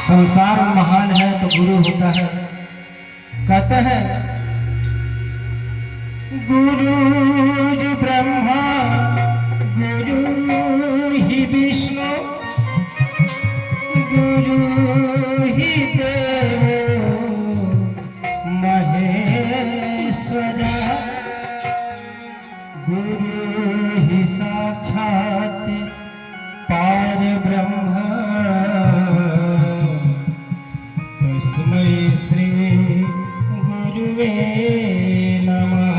संसार महान है तो गुरु होता है। कहते हैं गुरु ब्रह्मा गुरु ही विष्णु गुरु ही देवो महेश्वर गुरु ही साक्षात पार ब्रह्म तस्मै श्री गुरुवे नमः।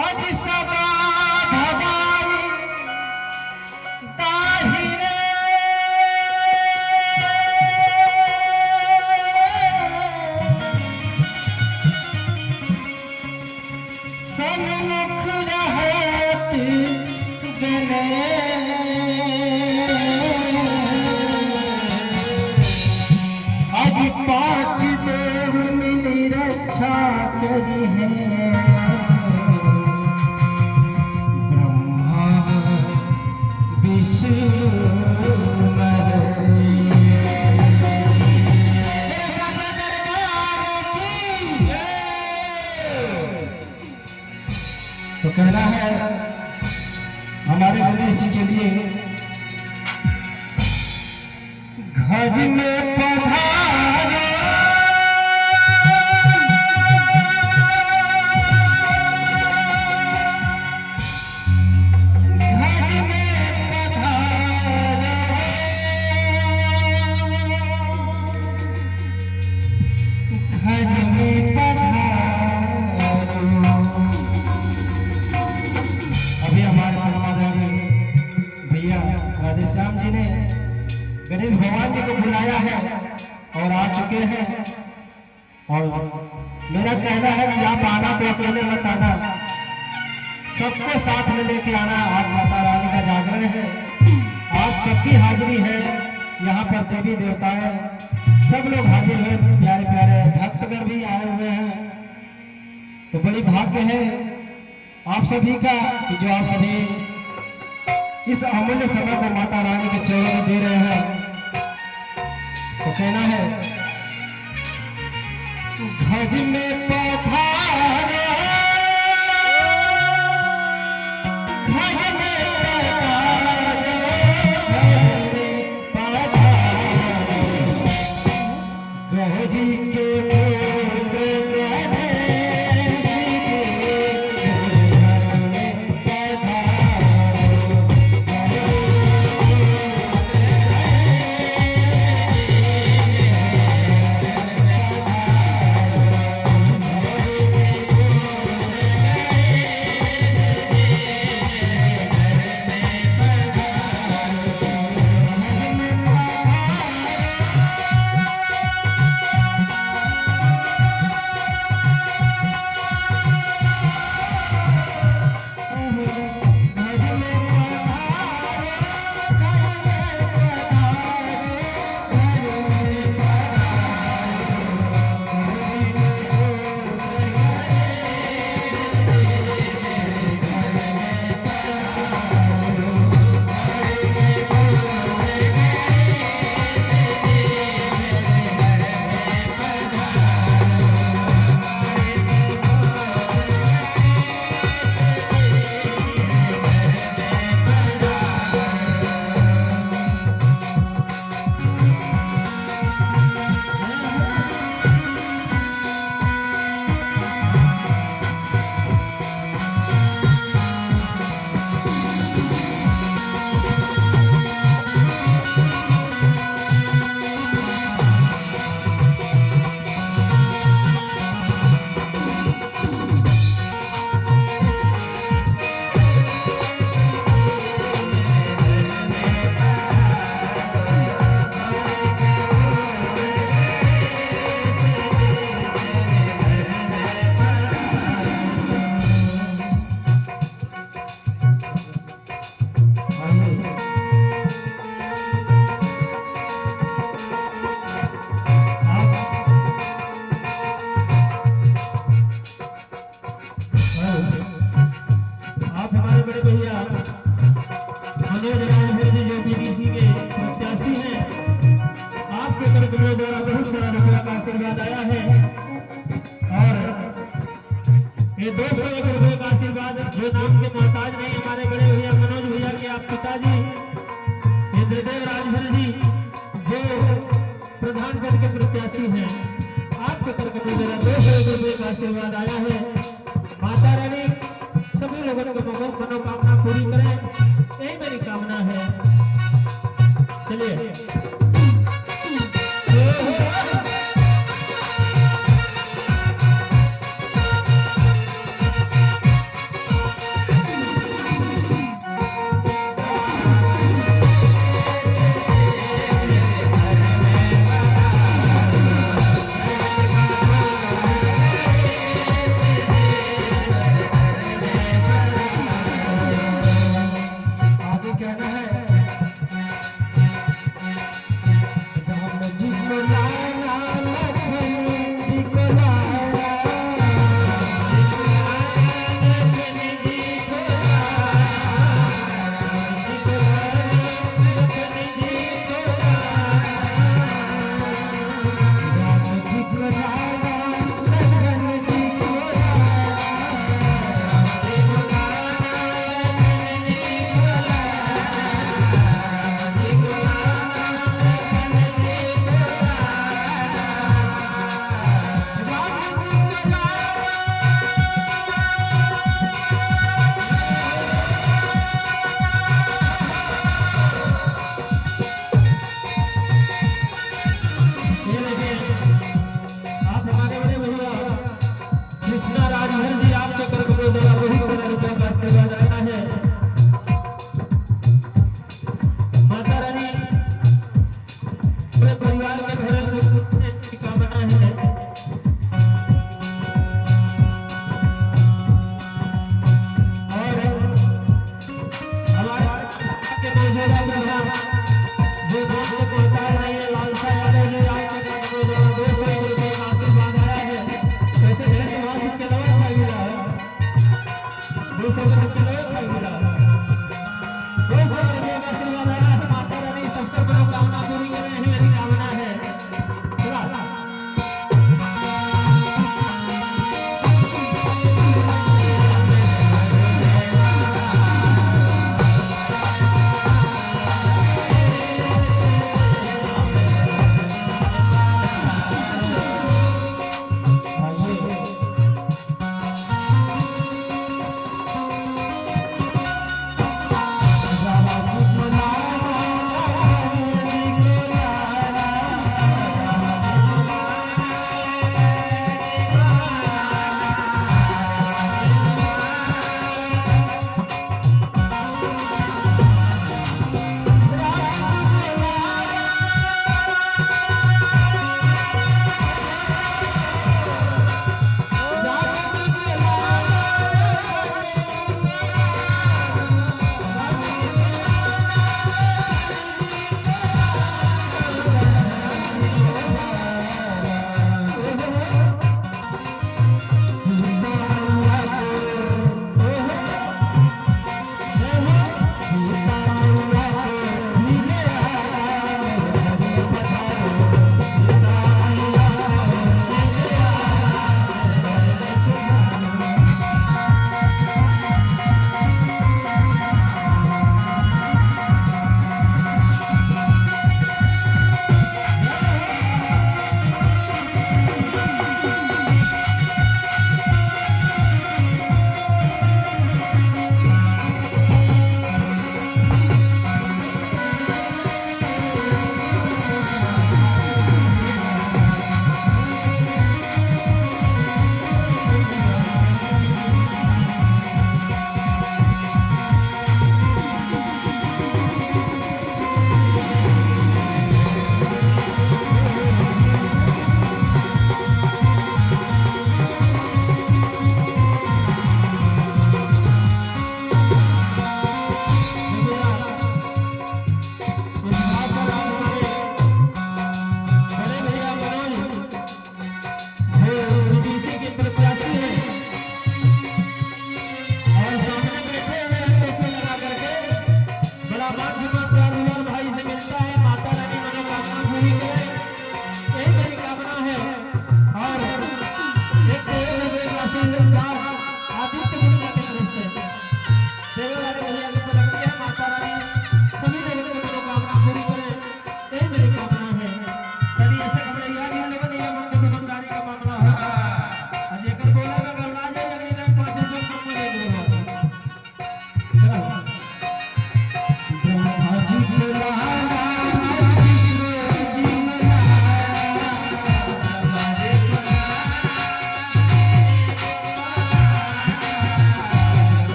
आज सदा भवानी दाहिने सन्मुख रहत गने पांच देव मिली रक्षा करी है ब्रह्मा विष्णु तो कहना है हमारे गणेश जी के लिए घर में पधारे राधेश्याम जी ने गणेश भगवान जी को बुलाया है और आ चुके हैं। और मेरा कहना है कि आप आना तो अकेले मत आना, सबको साथ में लेके आना। आज माता रानी का जागरण है, आज सबकी हाजिरी है। यहाँ पर देवी देवताएं सब लोग हाजिर हैं, प्यारे प्यारे भक्तगण भी आए हुए हैं। तो बड़ी भाग्य है आप सभी का कि जो आप सभी इस अमूल्य समय को माता रानी के चरणों में दे रहे हैं। तो कहना है भज में पधारे भज में पधारे गौरी के भैया आशीर्वाद आया है। और ये 201 रुपये का आशीर्वाद जो नाम के मोहताज नहीं, हमारे बड़े भैया मनोज भैया के आप पिताजी इंद्रदेव राजभर जी जो प्रधान पद के प्रत्याशी हैं, आपके तरफ से मेरा 201 रुपये का आशीर्वाद आया है। माता रानी सभी लोगों को मनोकामना पूरी करें, यही मेरी कामना है। चलिए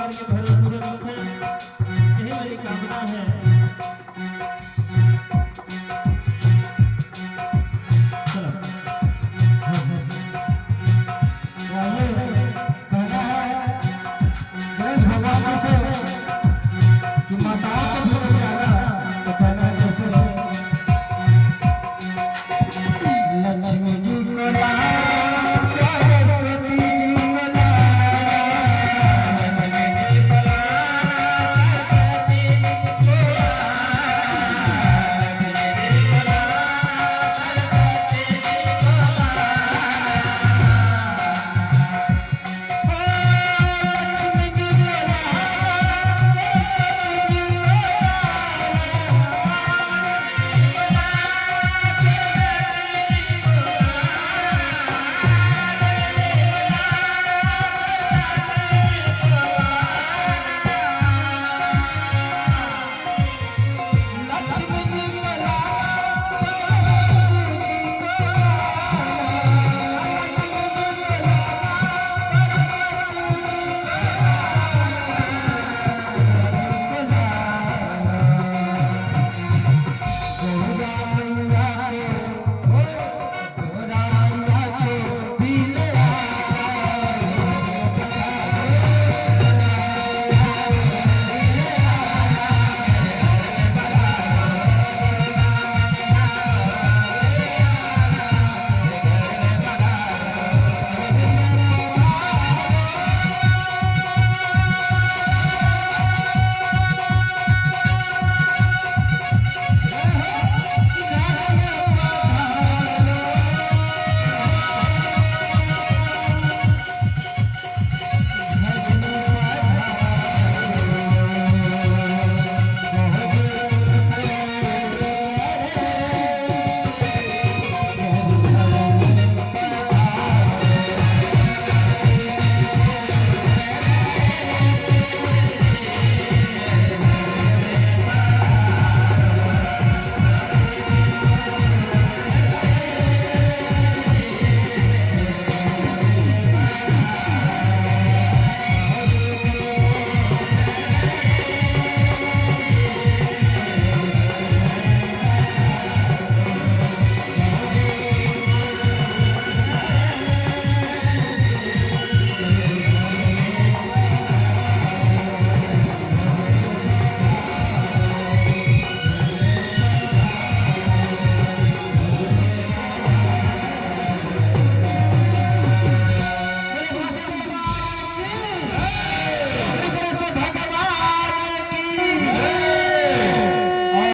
कार्य भले पूरे होते हैं, यही मेरी कामना है।